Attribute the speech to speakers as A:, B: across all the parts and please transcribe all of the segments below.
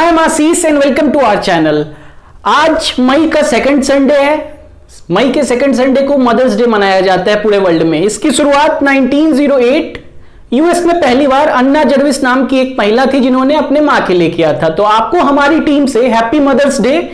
A: I am Ashish and welcome to our channel. आज मई का सेकंड संडे है। मई के सेकंड संडे को मदर्स डे मनाया जाता है पूरे वर्ल्ड में। इसकी शुरुआत 1908 यूएस में पहली बार अन्ना जर्विस नाम की एक महिला थी जिन्होंने अपने मां के लिए किया था। तो आपको हमारी टीम से हैप्पी मदर्स डे।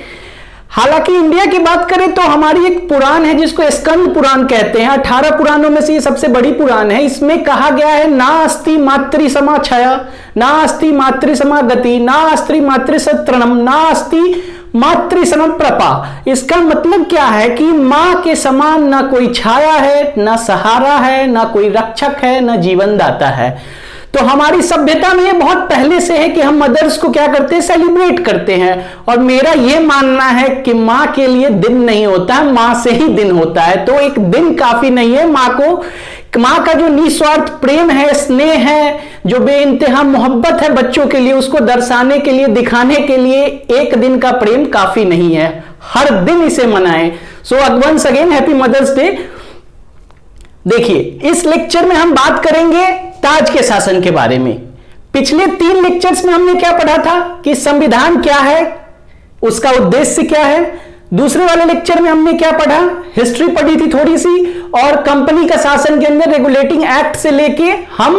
A: हालांकि इंडिया की बात करें तो हमारी एक पुराण है जिसको स्कंद पुराण कहते हैं। 18 पुराणों में से ये सबसे बड़ी पुराण है। इसमें कहा गया है ना अस्ति मातृ समा छाया, ना अस्ति मातृ समा गति, ना अस्ति मातृ सत्रणम, ना अस्ति मातृ सम प्रपा। इसका मतलब क्या है कि मां के समान ना कोई छाया है, ना सहारा है, ना कोई रक्षक है, ना जीवन दाता है। तो हमारी सभ्यता में ये बहुत पहले से है कि हम मदर्स को क्या करते हैं, सेलिब्रेट करते हैं। और मेरा ये मानना है कि मां के लिए दिन नहीं होता है, मां से ही दिन होता है। तो एक दिन काफी नहीं है। मां का जो निस्वार्थ प्रेम है, स्नेह है, जो बेइंतहा मोहब्बत है बच्चों के लिए, उसको दर्शाने के लिए, दिखाने के लिए एक दिन का प्रेम काफी नहीं है। हर दिन इसे मनाएं। So once again happy Mother's Day. देखिए, इस लेक्चर में हम बात करेंगे ताज के शासन के बारे में। पिछले 3 लेक्चर्स में हमने क्या पढ़ा था कि संविधान क्या है, उसका उद्देश्य क्या है। दूसरे वाले लेक्चर में हमने क्या पढ़ा, हिस्ट्री पढ़ी थी थोड़ी सी, और कंपनी का शासन के अंदर रेगुलेटिंग एक्ट से लेके हम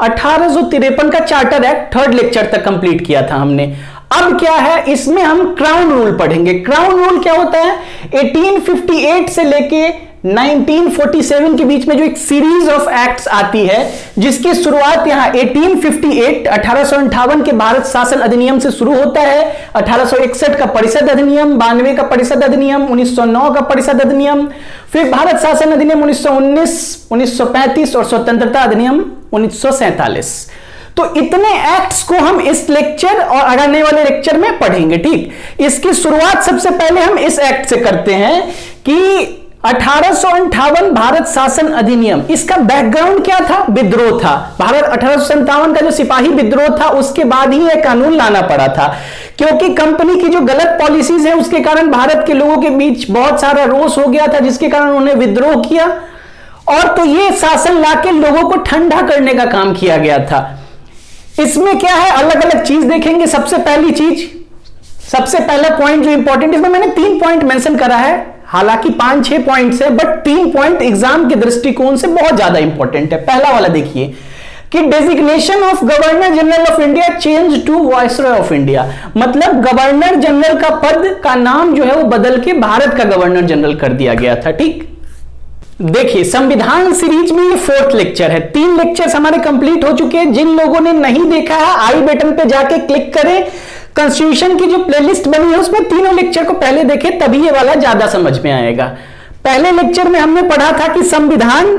A: 1853 का चार्टर एक्ट 3rd लेक्चर तक कंप्लीट किया था हमने। अब क्या है, इसमें हम क्राउन रूल पढ़ेंगे। क्राउन रूल क्या होता है, 1858 से लेके 1947 के बीच में जो एक सीरीज ऑफ एक्ट्स आती है, जिसकी शुरुआत यहां 1858 के भारत शासन अधिनियम से शुरू होता है। 1861 का परिषद अधिनियम, 92 का परिषद अधिनियम, 1909 का परिषद अधिनियम, फिर भारत शासन अधिनियम 1919, 1935 और स्वतंत्रता अधिनियम 1947। तो इतने एक्ट्स को हम इस लेक्चर और आने वाले लेक्चर में पढ़ेंगे। ठीक, इसकी शुरुआत सबसे पहले हम इस एक्ट से करते हैं कि 1858 भारत शासन अधिनियम, इसका बैकग्राउंड क्या था, विद्रोह था। भारत 1857 का जो सिपाही विद्रोह था, उसके बाद ही यह कानून लाना पड़ा था, क्योंकि कंपनी की जो गलत पॉलिसीज है उसके कारण भारत के लोगों के बीच बहुत सारा रोष हो गया था, जिसके कारण उन्होंने विद्रोह किया। और तो यह शासन लाके लोगों को ठंडा करने का काम किया गया था। इसमें क्या है, अलग अलग चीज देखेंगे। सबसे पहली चीज, सबसे पहला पॉइंट जो इंपॉर्टेंट, इसमें मैंने 3 पॉइंट मेंशन करा है। हालांकि 5-6 पॉइंट्स है, बट 3 पॉइंट एग्जाम के दृष्टिकोण से बहुत ज्यादा इंपॉर्टेंट है। पहला वाला देखिए कि designation of governor general of India change to viceroy of India. मतलब गवर्नर जनरल का पद का नाम जो है वो बदल के भारत का गवर्नर जनरल कर दिया गया था। ठीक, देखिए संविधान सीरीज में ये 4th लेक्चर है। 3 लेक्चर्स हमारे कंप्लीट हो चुके हैं। जिन लोगों ने नहीं देखा है, आई बटन पे जाके क्लिक करें। कॉन्स्टिट्यूशन की जो प्लेलिस्ट बनी है उसमें तीनों लेक्चर को पहले देखें, तभी ये वाला ज्यादा समझ में आएगा। पहले लेक्चर में हमने पढ़ा था कि संविधान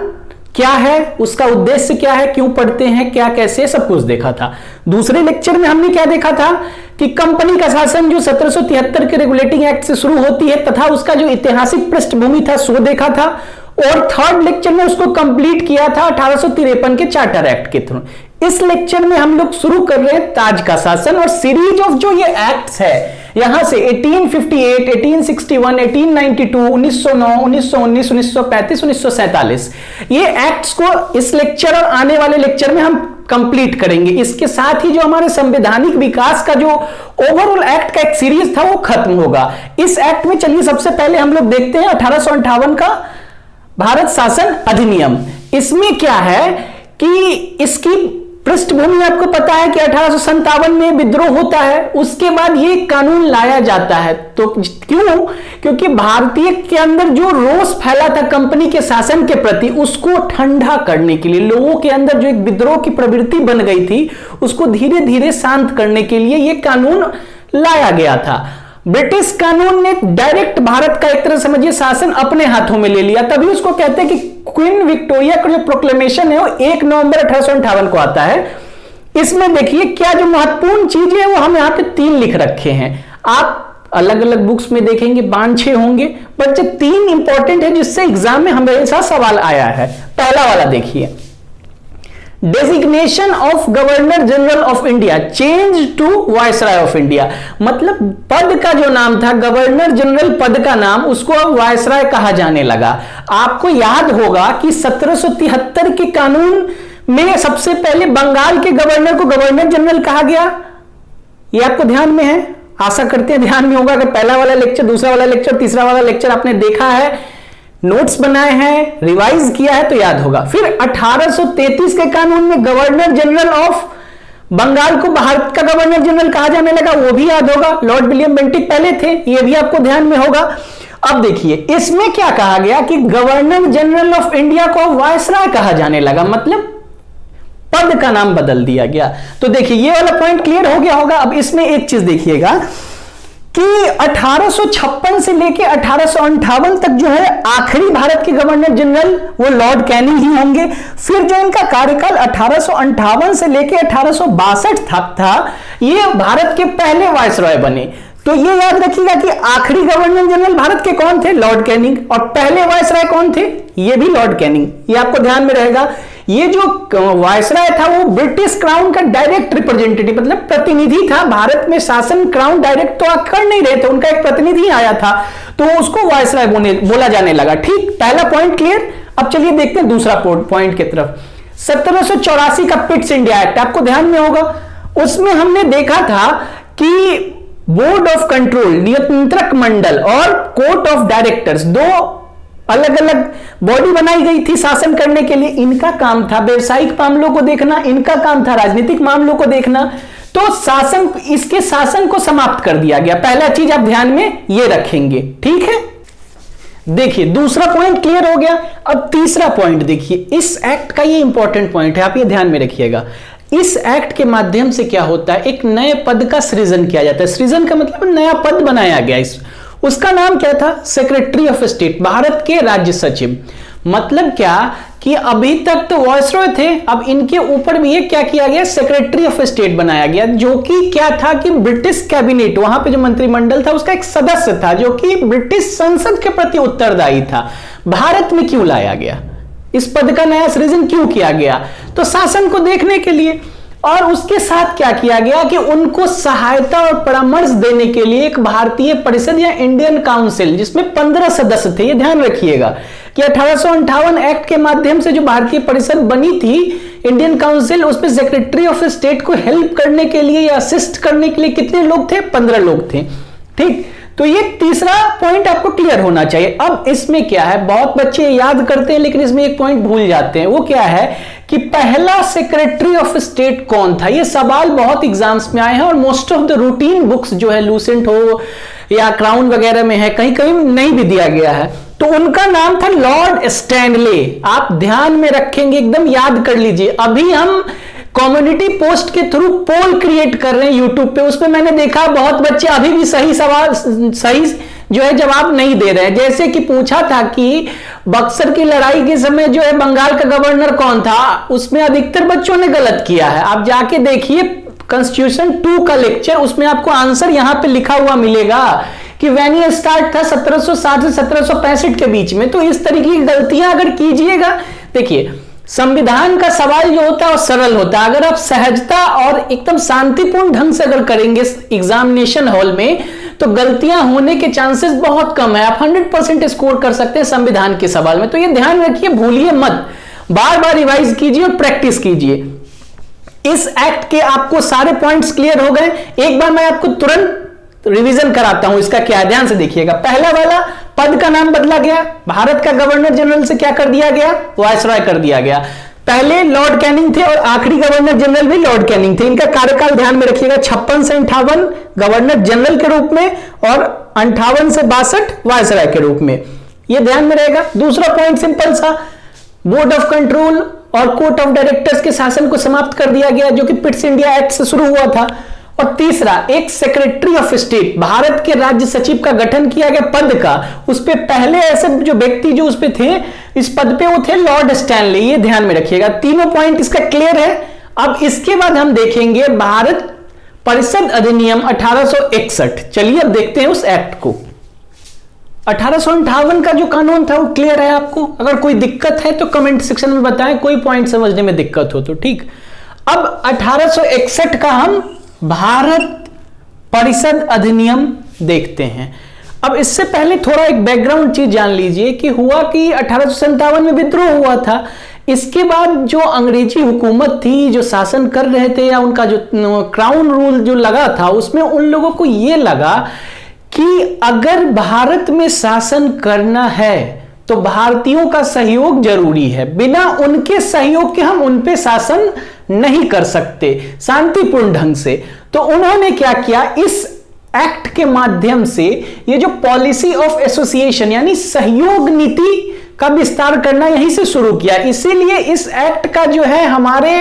A: क्या है, उसका उद्देश्य क्या है, क्यों पढ़ते हैं, क्या कैसे, सब कुछ देखा था। दूसरे लेक्चर में हमने क्या देखा था कि कंपनी का शासन जो 1773 के रेगुलेटिंग एक्ट से शुरू होती है तथा उसका जो ऐतिहासिक पृष्ठभूमि था सो देखा था। और 3rd लेक्चर में उसको कंप्लीट किया था 1853 के चार्टर एक्ट के थ्रू। इस लेक्चर में हम लोग शुरू कर रहे हैं ताज का शासन, और सीरीज ऑफ जो ये एक्ट्स है यहां से 1858, 1861, 1892, 1909, 1919, 1935, 1947, ये एक्ट्स को इस लेक्चर और आने वाले लेक्चर में हम कंप्लीट करेंगे। इसके साथ ही जो हमारे संवैधानिक विकास का जो ओवरऑल एक्ट का एक सीरीज था वो खत्म होगा। इस एक्ट में चलिए सबसे पहले हम लोग देखते हैं 1858 का भारत शासन अधिनियम। इसमें क्या है कि इसकी पृष्ठभूमि आपको पता है कि 1857 में विद्रोह होता है, उसके बाद ये कानून लाया जाता है। तो क्यों, क्योंकि भारतीय के अंदर जो रोष फैला था कंपनी के शासन के प्रति, उसको ठंडा करने के लिए, लोगों के अंदर जो एक विद्रोह की प्रवृत्ति बन गई थी उसको धीरे धीरे शांत करने के लिए ये कानून लाया गया था। ब्रिटिश कानून ने डायरेक्ट भारत का एक तरह समझिए शासन अपने हाथों में ले लिया। तभी उसको कहते हैं कि क्वीन विक्टोरिया का जो प्रोक्लेमेशन है वो 1 नवंबर 1858 को आता है। इसमें देखिए क्या जो महत्वपूर्ण चीज है वो हम यहाँ पे 3 लिख रखे हैं। आप अलग अलग बुक्स में देखेंगे 5-6 होंगे, बट जो 3 इंपॉर्टेंट है जिससे एग्जाम में हमेशा सवाल आया है। पहला वाला देखिए, designation of governor general of India change to viceroy of India. मतलब पद का जो नाम था गवर्नर जनरल पद का नाम, उसको अब वायसराय कहा जाने लगा। आपको याद होगा कि 1773 के कानून में सबसे पहले बंगाल के गवर्नर को गवर्नर जनरल कहा गया, ये आपको ध्यान में है, आशा करते हैं ध्यान में होगा। अगर पहला वाला लेक्चर, दूसरा वाला लेक्चर, तीसरा वाला लेक्चर आपने देखा है, नोट्स बनाए हैं, रिवाइज किया है तो याद होगा। फिर 1833 के कानून में गवर्नर जनरल ऑफ बंगाल को भारत का गवर्नर जनरल कहा जाने लगा, वो भी याद होगा। लॉर्ड विलियम बेंटिक पहले थे, ये भी आपको ध्यान में होगा। अब देखिए इसमें क्या कहा गया कि गवर्नर जनरल ऑफ इंडिया को वायसराय कहा जाने लगा, मतलब पद का नाम बदल दिया गया। तो देखिए ये वाला पॉइंट क्लियर हो गया होगा। अब इसमें एक चीज देखिएगा कि 1856 से लेके 1858 तक जो है आखिरी भारत के गवर्नर जनरल वो लॉर्ड कैनिंग ही होंगे। फिर जो इनका कार्यकाल 1858 से लेके 1862 तक था, ये भारत के पहले वायसरॉय बने। तो ये याद रखिएगा कि आखिरी गवर्नर जनरल भारत के कौन थे? Lord Canning. और पहले वायसरॉय कौन थे? ये भी लॉर्ड कैनिंग। ये आपको ध्यान में रहेगा। ये जो वायसरॉय था वो ब्रिटिश क्राउन का डायरेक्ट रिप्रेजेंटेटिव, मतलब प्रतिनिधि था। भारत में शासन क्राउन डायरेक्ट तो कर नहीं रहे थे, उनका एक प्रतिनिधि आया था, तो उसको वायसरॉय बोला जाने लगा। ठीक, पहला पॉइंट क्लियर। अब चलिए देखते हैं दूसरा पॉइंट की तरफ। 1784 का पिट्स इंडिया एक्ट आपको ध्यान में होगा। उसमें हमने देखा था कि बोर्ड ऑफ कंट्रोल, नियंत्रक मंडल और कोर्ट ऑफ डायरेक्टर्स, दो अलग अलग बॉडी बनाई गई थी शासन करने के लिए। इनका काम था व्यवसायिक मामलों को देखना, इनका काम था राजनीतिक मामलों को देखना। तो शासन, इसके शासन को समाप्त कर दिया गया। पहला चीज आप ध्यान में ये रखेंगे, ठीक है। देखिए दूसरा पॉइंट क्लियर हो गया। अब तीसरा पॉइंट देखिए, इस एक्ट का ये इंपॉर्टेंट पॉइंट है, आप ये ध्यान में रखिएगा। इस एक्ट के माध्यम से क्या होता है, एक नए पद का सृजन किया जाता है। सृजन का मतलब नया पद बनाया गया। उसका नाम क्या था? सेक्रेटरी ऑफ स्टेट, भारत के राज्य सचिव। मतलब क्या कि अभी तक तो वायसरॉय थे, अब इनके ऊपर भी ये क्या किया गया? सेक्रेटरी ऑफ स्टेट बनाया गया, जो कि क्या था कि ब्रिटिश कैबिनेट, वहां पे जो मंत्रिमंडल था उसका एक सदस्य था, जो कि ब्रिटिश संसद के प्रति उत्तरदायी था। भारत में क्यों लाया गया? इस पद का नया सृजन क्यों किया गया? तो शासन को देखने के लिए। और उसके साथ क्या किया गया कि उनको सहायता और परामर्श देने के लिए एक भारतीय परिषद या इंडियन काउंसिल, जिसमें 15 सदस्य थे। ये ध्यान रखिएगा कि 1858 एक्ट के माध्यम से जो भारतीय परिषद बनी थी, इंडियन काउंसिल, उसमें सेक्रेटरी ऑफ स्टेट को हेल्प करने के लिए या असिस्ट करने के लिए कितने लोग थे? 15 लोग थे। ठीक, तो ये तीसरा पॉइंट आपको क्लियर होना चाहिए। अब इसमें क्या है, बहुत बच्चे याद करते हैं लेकिन इसमें एक पॉइंट भूल जाते हैं। वो क्या है कि पहला सेक्रेटरी ऑफ स्टेट कौन था? ये सवाल बहुत एग्जाम्स में आए हैं और most of the routine books जो है, लूसेंट हो या क्राउन वगैरह में है, कहीं कहीं नहीं भी दिया गया है। तो उनका नाम था लॉर्ड स्टैनले। आप ध्यान में रखेंगे, एकदम याद कर लीजिए। अभी हम कम्युनिटी पोस्ट के थ्रू पोल क्रिएट कर रहे हैं यूट्यूब पे, उसमें मैंने देखा बहुत बच्चे अभी भी सही सवाल, सही जो है जवाब नहीं दे रहे हैं। जैसे कि पूछा था कि बक्सर की लड़ाई के समय जो है बंगाल का गवर्नर कौन था, उसमें अधिकतर बच्चों ने गलत किया है। आप जाके देखिए कॉन्स्टिट्यूशन 2 का लेक्चर, उसमें आपको आंसर यहां पे लिखा हुआ मिलेगा कि वैन स्टार्ट था 1760 से 1765 के बीच में। तो इस तरीके की गलतियां अगर कीजिएगा, देखिए संविधान का सवाल जो होता है वो सरल होता है। अगर आप सहजता और एकदम शांतिपूर्ण ढंग से अगर करेंगे एग्जामिनेशन हॉल में, तो गलतियां होने के चांसेस बहुत कम है। आप 100% स्कोर कर सकते हैं संविधान के सवाल में। तो ये ध्यान रखिए, भूलिए मत, बार बार रिवाइज कीजिए और प्रैक्टिस कीजिए। इस एक्ट के आपको सारे पॉइंट्स क्लियर हो गए। एक बार मैं आपको तुरंत रिवीजन कराता हूं इसका क्या, ध्यान से देखिएगा। पहला वाला, पद का नाम बदला गया, भारत का गवर्नर जनरल से क्या कर दिया गया? वायसरॉय कर दिया गया। पहले लॉर्ड कैनिंग थे और आखिरी गवर्नर जनरल भी लॉर्ड कैनिंग थे। इनका कार्यकाल ध्यान में रखिएगा, 56 से 58 गवर्नर जनरल के रूप में और 58 से 62 वायसरॉय के रूप में। यह ध्यान में रहेगा। दूसरा पॉइंट सिंपल सा, बोर्ड ऑफ कंट्रोल और कोर्ट ऑफ डायरेक्टर्स के शासन को समाप्त कर दिया गया, जो कि पिट्स इंडिया एक्ट से शुरू हुआ था। और तीसरा, एक सेक्रेटरी ऑफ स्टेट, भारत के राज्य सचिव का गठन किया गया पद का। उस पे पहले ऐसे जो व्यक्ति जो उस पे थे, इस पद पे वो थे लॉर्ड स्टैनले। ये ध्यान में रखिएगा। तीनों पॉइंट इसका क्लियर है। अब इसके बाद हम देखेंगे भारत परिषद अधिनियम 1861। चलिए अब देखते हैं उस एक्ट को। 1858 का जो कानून था वो क्लियर है आपको? अगर कोई दिक्कत है तो कमेंट सेक्शन में बताएं, कोई पॉइंट समझने में दिक्कत हो तो। ठीक, अब 1861 का हम भारत परिषद अधिनियम देखते हैं। अब इससे पहले थोड़ा एक बैकग्राउंड चीज जान लीजिए कि हुआ कि 1857 में विद्रोह हुआ था। इसके बाद जो अंग्रेजी हुकूमत थी, जो शासन कर रहे थे, या उनका जो क्राउन रूल जो लगा था, उसमें उन लोगों को यह लगा कि अगर भारत में शासन करना है तो भारतीयों का सहयोग जरूरी है, बिना उनके सहयोग के हम उन पे शासन नहीं कर सकते शांतिपूर्ण ढंग से। तो उन्होंने क्या किया, इस एक्ट के माध्यम से ये जो पॉलिसी ऑफ एसोसिएशन यानी सहयोग नीति का विस्तार करना यहीं से शुरू किया। इसीलिए इस एक्ट का जो है हमारे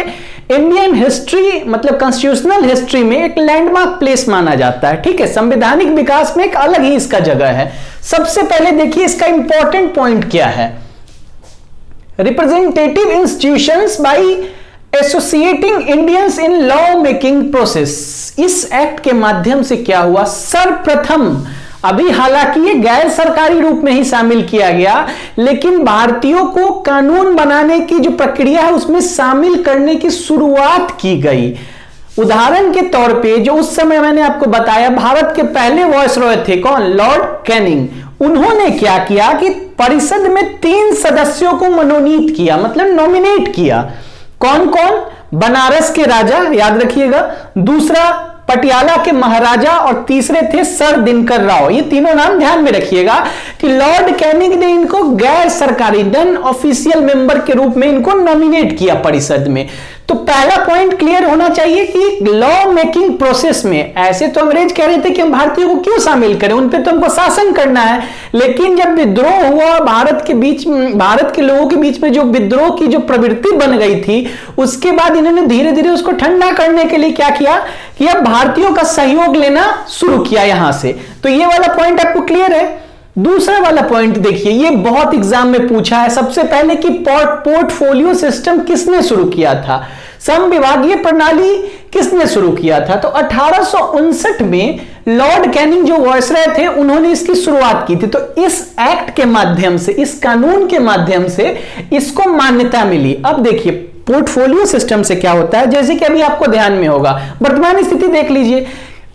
A: इंडियन हिस्ट्री मतलब कॉन्स्टिट्यूशनल हिस्ट्री में एक लैंडमार्क प्लेस माना जाता है। ठीक है, संवैधानिक विकास में एक अलग ही इसका जगह है। सबसे पहले देखिए इसका इंपॉर्टेंट पॉइंट क्या है, representative institutions by associating Indians in law making process. इस एक्ट के माध्यम से क्या हुआ, सर्वप्रथम, अभी हालांकि ये गैर सरकारी रूप में ही शामिल किया गया, लेकिन भारतीयों को कानून बनाने की जो प्रक्रिया है उसमें शामिल करने की शुरुआत की गई। उदाहरण के तौर पे जो उस समय मैंने आपको बताया, भारत के पहले वॉइसरॉय थे कौन, लॉर्ड कैनिंग। उन्होंने क्या किया कि परिषद में 3 सदस्यों को मनोनीत किया, मतलब नॉमिनेट किया। कौन कौन, बनारस के राजा, याद रखिएगा, दूसरा पटियाला के महाराजा, और तीसरे थे सर दिनकर राव। ये तीनों नाम ध्यान में रखिएगा कि लॉर्ड कैनिंग ने इनको गैर सरकारी नॉन ऑफिशियल मेंबर के रूप में इनको नॉमिनेट किया परिषद में। तो पहला पॉइंट क्लियर होना चाहिए कि लॉ मेकिंग प्रोसेस में, ऐसे तो अंग्रेज कह रहे थे कि हम भारतीयों को क्यों शामिल करें, उन पे तो हमको शासन करना है, लेकिन जब विद्रोह हुआ भारत के लोगों के बीच में जो विद्रोह की जो प्रवृत्ति बन गई थी, उसके बाद इन्होंने धीरे धीरे उसको ठंडा करने के लिए क्या किया कि अब भारतीयों का सहयोग लेना शुरू किया यहां से। तो ये वाला पॉइंट आपको क्लियर है। दूसरा वाला पॉइंट देखिए, ये बहुत एग्जाम में पूछा है। सबसे पहले कि पोर्टफोलियो सिस्टम किसने शुरू किया था, समविभागीय प्रणाली किसने शुरू किया था। तो 1859 में लॉर्ड कैनिंग जो वायसराय थे उन्होंने इसकी शुरुआत की थी। तो इस एक्ट के माध्यम से, इस कानून के माध्यम से इसको मान्यता मिली। अब देखिए पोर्टफोलियो सिस्टम से क्या होता है, जैसे कि अभी आपको ध्यान में होगा, वर्तमान स्थिति देख लीजिए,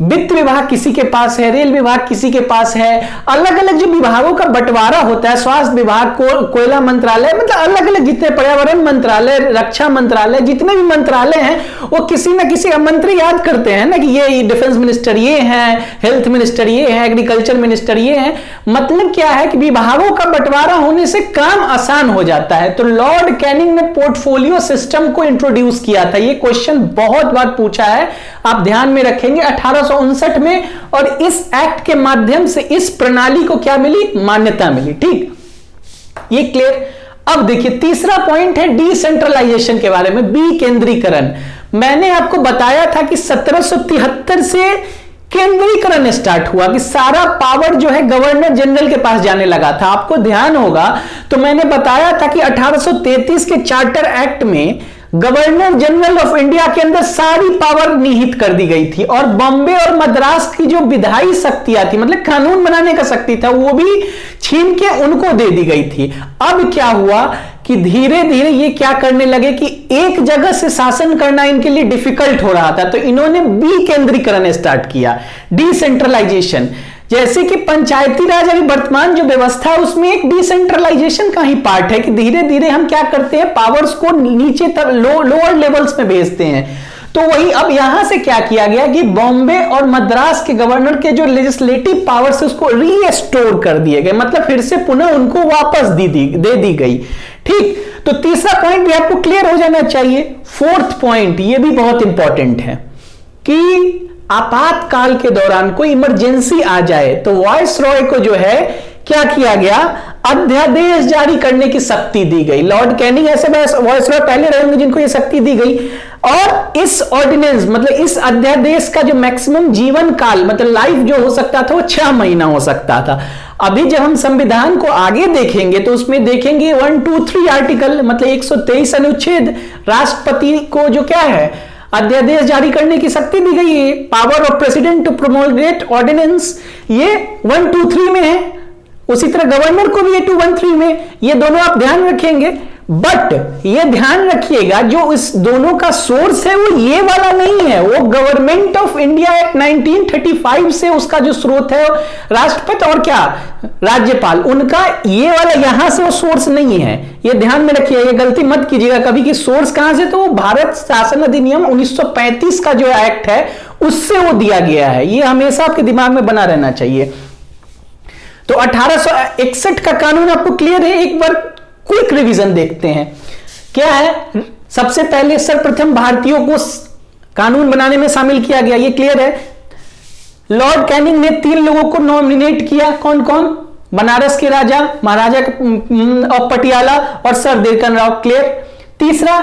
A: वित्त विभाग किसी के पास है, रेल विभाग किसी के पास है, अलग अलग जो विभागों का बंटवारा होता है, स्वास्थ्य विभाग, कोयला मंत्रालय, मतलब अलग अलग जितने, पर्यावरण मंत्रालय, रक्षा मंत्रालय, जितने भी मंत्रालय हैं वो किसी ना किसी मंत्री याद करते हैं ना कि ये डिफेंस मिनिस्टर ये है, हेल्थ मिनिस्टर ये है, एग्रीकल्चर मिनिस्टर ये है। मतलब क्या है कि विभागों का बंटवारा होने से काम आसान हो जाता है। तो लॉर्ड कैनिंग ने पोर्टफोलियो सिस्टम को इंट्रोड्यूस किया था। ये क्वेश्चन बहुत बार पूछा है, आप ध्यान में रखेंगे। 1859 में, और इस एक्ट के माध्यम से इस प्रणाली को क्या मिली, मान्यता मिली। ठीक, ये क्लियर। अब देखिए तीसरा पॉइंट है डिसेंट्रलाइजेशन के बारे में, विकेंद्रीकरण। मैंने आपको बताया था कि 1773 से केंद्रीकरण स्टार्ट हुआ, कि सारा पावर जो है गवर्नर जनरल के पास जाने लगा था। आपको ध्यान होगा तो मैंने बताया था कि 1833 के चार्टर एक्ट में गवर्नर जनरल ऑफ इंडिया के अंदर सारी पावर निहित कर दी गई थी, और बॉम्बे और मद्रास की जो विधायी शक्तियां थी, मतलब कानून बनाने का शक्ति था, वो भी छीन के उनको दे दी गई थी। अब क्या हुआ कि धीरे धीरे ये क्या करने लगे कि एक जगह से शासन करना इनके लिए डिफिकल्ट हो रहा था, तो इन्होंने विकेंद्रीकरण स्टार्ट किया, डिसेंट्रलाइजेशन। जैसे कि पंचायती राज अभी वर्तमान जो व्यवस्था है उसमें एक डिसेंट्रलाइजेशन का ही पार्ट है, कि धीरे धीरे हम क्या करते हैं, पावर्स को नीचे तक लोअर लेवल्स में भेजते हैं। तो वही अब यहां से क्या किया गया कि बॉम्बे और मद्रास के गवर्नर के जो लेजिस्लेटिव पावर्स उसको रीस्टोर कर दिए गए, मतलब फिर से पुनः उनको वापस दे दी गई। ठीक, तो तीसरा पॉइंट भी आपको क्लियर हो जाना चाहिए। फोर्थ पॉइंट, ये भी बहुत इंपॉर्टेंट है कि आपातकाल के दौरान कोई इमरजेंसी आ जाए तो वायसरॉय को जो है क्या किया गया, अध्यादेश जारी करने की शक्ति दी गई। लॉर्ड कैनिंग ऐसे वायसरॉय पहले रहेंगे जिनको ये शक्ति दी गई, और इस ऑर्डिनेंस मतलब इस अध्यादेश का जो मैक्सिमम जीवन काल मतलब लाइफ जो हो सकता था वो 6 महीना हो सकता था। अभी जब हम संविधान को आगे देखेंगे तो उसमें देखेंगे 1, 2, 3 आर्टिकल मतलब 123 अनुच्छेद, राष्ट्रपति को जो क्या है अध्यादेश जारी करने की शक्ति दी गई है, power of president to promulgate ordinance, ये 1, 2, 3 में है। उसी तरह गवर्नर को भी ये 2, 1, 3 में, ये दोनों आप ध्यान रखेंगे। बट ये ध्यान रखिएगा जो इस दोनों का सोर्स है वो ये वाला नहीं है, वो गवर्नमेंट ऑफ इंडिया एक्ट 1935 से उसका जो स्रोत है राष्ट्रपति और क्या राज्यपाल, उनका ये वाला यहां से वो सोर्स नहीं है। ये ध्यान में रखिए, ये गलती मत कीजिएगा कभी कि सोर्स कहां से, तो वो भारत शासन अधिनियम 1935 का जो एक्ट है उससे वो दिया गया है। ये हमेशा आपके दिमाग में बना रहना चाहिए। तो 1861 का कानून आपको क्लियर है। एक बार क्विक रिवीजन देखते हैं क्या है। सबसे पहले सर्वप्रथम भारतीयों को कानून बनाने में शामिल किया गया, ये क्लियर है। लॉर्ड कैनिंग ने 3 लोगों को नॉमिनेट किया, कौन कौन, बनारस के राजा, महाराजा ऑफ पटियाला और सर देवकन राव, क्लियर। तीसरा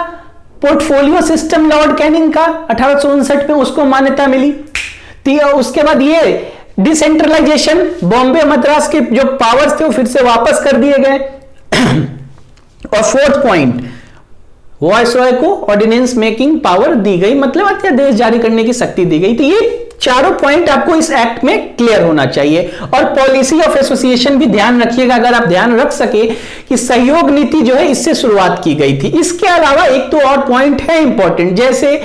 A: पोर्टफोलियो सिस्टम लॉर्ड कैनिंग का 1859 में उसको मान्यता मिली। उसके बाद ये डिसेंट्रलाइजेशन, बॉम्बे मद्रास के जो पावर्स थे वो फिर से वापस कर दिए गए। और 4th पॉइंट, वॉइसरॉय को ऑर्डिनेंस मेकिंग पावर दी गई, मतलब अध्यादेश जारी करने की शक्ति दी गई। तो ये चारों पॉइंट आपको इस एक्ट में क्लियर होना चाहिए। और पॉलिसी ऑफ एसोसिएशन भी ध्यान रखिएगा, अगर आप ध्यान रख सके कि सहयोग नीति जो है इससे शुरुआत की गई थी। इसके अलावा एक तो और पॉइंट है इंपॉर्टेंट, जैसे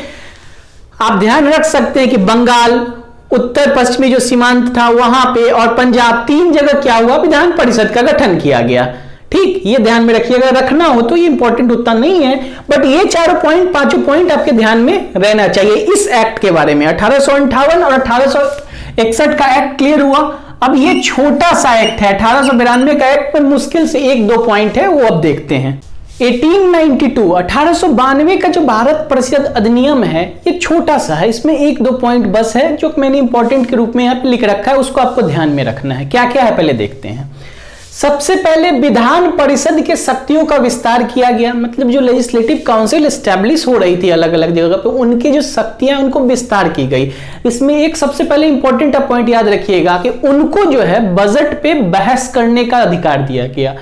A: आप ध्यान रख सकते हैं कि बंगाल, उत्तर पश्चिमी जो सीमांत था वहां पे और पंजाब, 3 जगह क्या हुआ, विधान परिषद का गठन किया गया। ठीक, ये ध्यान में रखिएगा, रखना हो तो ये इंपॉर्टेंट उतना नहीं है, बट ये 4 पॉइंट 5 पॉइंट आपके ध्यान में रहना चाहिए इस एक्ट के बारे में। 1858 और 1861 का एक्ट क्लियर हुआ। अब ये छोटा सा एक्ट है 1892 का एक्ट, पर मुश्किल से 1-2 पॉइंट है, वो अब देखते हैं। 1892 का जो भारत परिषद अधिनियम है ये छोटा सा है, इसमें 1-2 पॉइंट बस है जो मैंने इंपॉर्टेंट के रूप में यहाँ पे लिख रखा है, उसको आपको ध्यान में रखना है। क्या क्या है पहले देखते हैं। सबसे पहले विधान परिषद के शक्तियों का विस्तार किया गया, मतलब जो लेजिस्लेटिव काउंसिल एस्टैब्लिश हो रही थी अलग अलग जगह पे, उनकी जो शक्तियां उनको विस्तार की गई। इसमें एक सबसे पहले इंपॉर्टेंट पॉइंट याद रखिएगा कि उनको जो है बजट पे बहस करने का अधिकार दिया गया।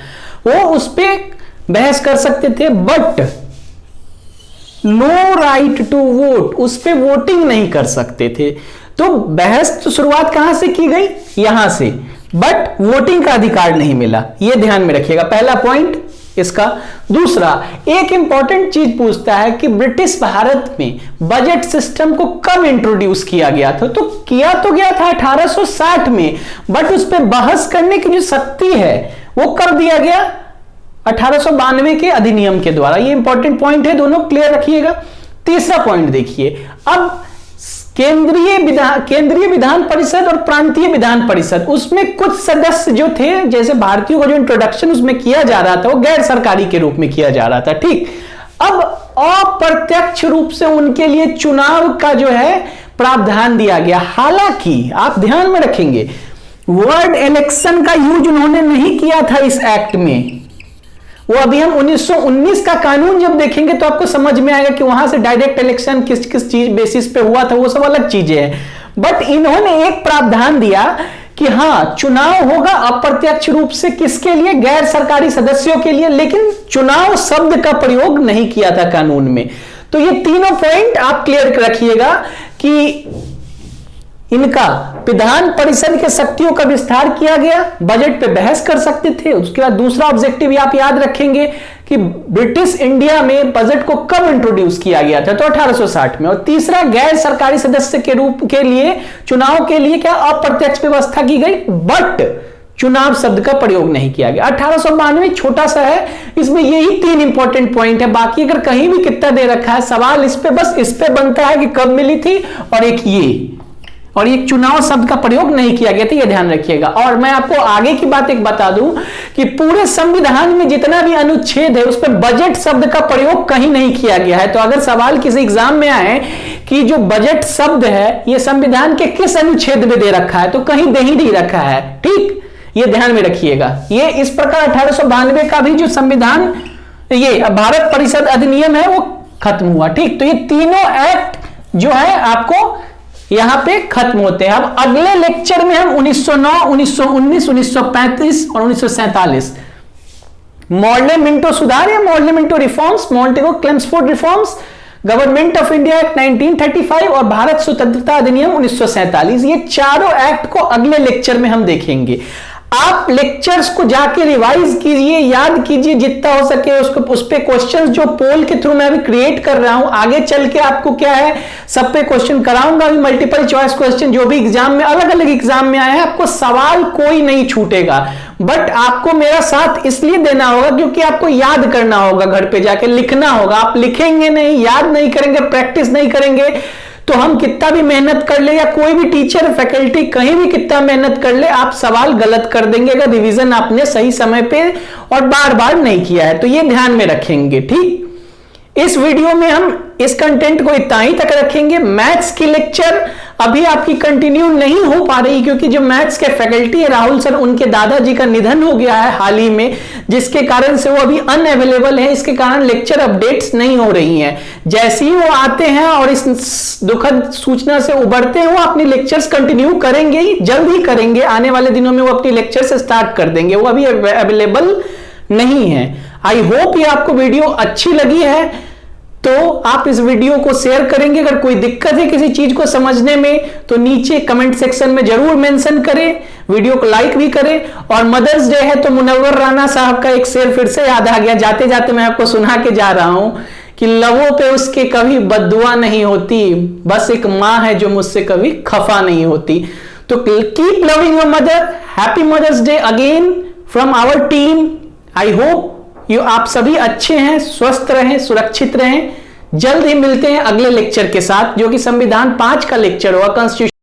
A: वो उस पर बहस कर सकते थे, but no right to vote, उस पर वोटिंग नहीं कर सकते थे। तो बहस तो शुरुआत कहां से की गई, यहां से, बट वोटिंग का अधिकार नहीं मिला। यह ध्यान में रखिएगा, पहला पॉइंट इसका। दूसरा, एक इंपॉर्टेंट चीज पूछता है कि ब्रिटिश भारत में बजट सिस्टम को कब इंट्रोड्यूस किया गया था। तो किया तो गया था 1860 में, बट उस पर बहस करने की जो शक्ति है वो कब दिया गया, 1892 के अधिनियम के द्वारा। ये इंपॉर्टेंट पॉइंट है, दोनों क्लियर रखिएगा। तीसरा पॉइंट देखिए, अब केंद्रीय विधान परिषद और प्रांतीय विधान परिषद, उसमें कुछ सदस्य जो थे, जैसे भारतीयों का जो इंट्रोडक्शन उसमें किया जा रहा था वो गैर सरकारी के रूप में किया जा रहा था। ठीक, अब अप्रत्यक्ष रूप से उनके लिए चुनाव का जो है प्रावधान दिया गया। हालांकि आप ध्यान में रखेंगे वर्ड इलेक्शन का यूज उन्होंने नहीं किया था इस एक्ट में। वो अभी हम 1919 का कानून जब देखेंगे तो आपको समझ में आएगा कि वहां से डायरेक्ट इलेक्शन किस किस चीज बेसिस पे हुआ था, वो सब अलग चीजें हैं। बट इन्होंने एक प्रावधान दिया कि हाँ चुनाव होगा अप्रत्यक्ष रूप से, किसके लिए, गैर सरकारी सदस्यों के लिए, लेकिन चुनाव शब्द का प्रयोग नहीं किया था कानून में। तो ये तीनों पॉइंट आप क्लियर रखिएगा कि इनका विधान परिषद के शक्तियों का विस्तार किया गया, बजट पे बहस कर सकते थे। उसके बाद दूसरा ऑब्जेक्टिव आप याद रखेंगे कि ब्रिटिश इंडिया में बजट को कब इंट्रोड्यूस किया गया था, तो 1860 में। और तीसरा, गैर सरकारी सदस्य के रूप के लिए चुनाव के लिए क्या अप्रत्यक्ष व्यवस्था की गई, बट चुनाव शब्द का प्रयोग नहीं किया गया। 1892 छोटा सा है, इसमें यही 3 इंपॉर्टेंट पॉइंट है। बाकी अगर कहीं भी कितना दे रखा है सवाल इस पे, बस इस पे बनता है कि कब मिली थी, और एक ये, और ये चुनाव शब्द का प्रयोग नहीं किया गया था, ये ध्यान रखिएगा। और मैं आपको आगे की बात एक बता दूं कि पूरे संविधान में जितना भी अनुच्छेद है उस पर बजट शब्द का प्रयोग कहीं नहीं किया गया है। तो अगर सवाल किसी एग्जाम में आए कि जो बजट शब्द है ये संविधान के किस अनुच्छेद में दे रखा है, तो कहीं दे ही नहीं रखा है। ठीक, ये ध्यान में रखिएगा। ये इस प्रकार 1892 का भी जो संविधान, ये भारत परिषद अधिनियम है वो खत्म हुआ। ठीक, तो ये तीनों एक्ट जो है आपको यहां पे खत्म होते हैं। अब अगले लेक्चर में हम 1909, 1919, 1935 और 1947 मॉर्ले मिंटो सुधार या Morley Minto reforms, Montagu Chelmsford reforms, Government of India Act 1935 और भारत स्वतंत्रता अधिनियम 1947, ये चारों एक्ट को अगले लेक्चर में हम देखेंगे। आप लेक्चर्स को जाके रिवाइज कीजिए, याद कीजिए जितना हो सके उसको, उस पे क्वेश्चंस जो पोल के थ्रू मैं अभी क्रिएट कर रहा हूं, आगे चल के आपको क्या है सब पे क्वेश्चन कराऊंगा अभी, मल्टीपल चॉइस क्वेश्चन जो भी एग्जाम में, अलग अलग एग्जाम में आए हैं, आपको सवाल कोई नहीं छूटेगा। बट आपको मेरा साथ इसलिए देना होगा क्योंकि आपको याद करना होगा, घर पे जाके लिखना होगा। आप लिखेंगे नहीं, याद नहीं करेंगे, प्रैक्टिस नहीं करेंगे, तो हम कितना भी मेहनत कर ले, या कोई भी टीचर फैकल्टी कहीं भी कितना मेहनत कर ले, आप सवाल गलत कर देंगे अगर रिवीजन आपने सही समय पे और बार बार नहीं किया है। तो ये ध्यान में रखेंगे। ठीक, इस वीडियो में हम इस कंटेंट को इतना ही तक रखेंगे। मैथ्स की लेक्चर अभी आपकी कंटिन्यू नहीं हो पा रही क्योंकि जो मैथ्स के फैकल्टी है राहुल सर, उनके दादाजी का निधन हो गया है हाल ही में, जिसके कारण से वो अभी अनअवेलेबल है। इसके कारण लेक्चर अपडेट्स नहीं हो रही हैं। जैसे ही वो आते हैं और इस दुखद सूचना से उबरते हैं, वो अपनी लेक्चर्स कंटिन्यू करेंगे ही, जल्द ही करेंगे। आने वाले दिनों में वो अपनी लेक्चर्स स्टार्ट कर देंगे, वो अभी अवेलेबल नहीं है। आई होप ये आपको वीडियो अच्छी लगी है तो आप इस वीडियो को शेयर करेंगे। अगर कोई दिक्कत है किसी चीज को समझने में तो नीचे कमेंट सेक्शन में जरूर मेंशन करें, वीडियो को लाइक भी करें। और मदर्स डे है तो मुनव्वर राना साहब का एक शेर फिर से याद आ गया, जाते जाते मैं आपको सुना के जा रहा हूं कि लबों पे उसके कभी बद्दुआ नहीं होती, बस एक मां है जो मुझसे कभी खफा नहीं होती। तो keep loving your mother. Happy Mother's Day again from our team. I hope आप सभी अच्छे हैं, स्वस्थ रहें, सुरक्षित रहें। जल्द ही मिलते हैं अगले लेक्चर के साथ जो कि संविधान 5 का लेक्चर होगा, कॉन्स्टिट्यूशन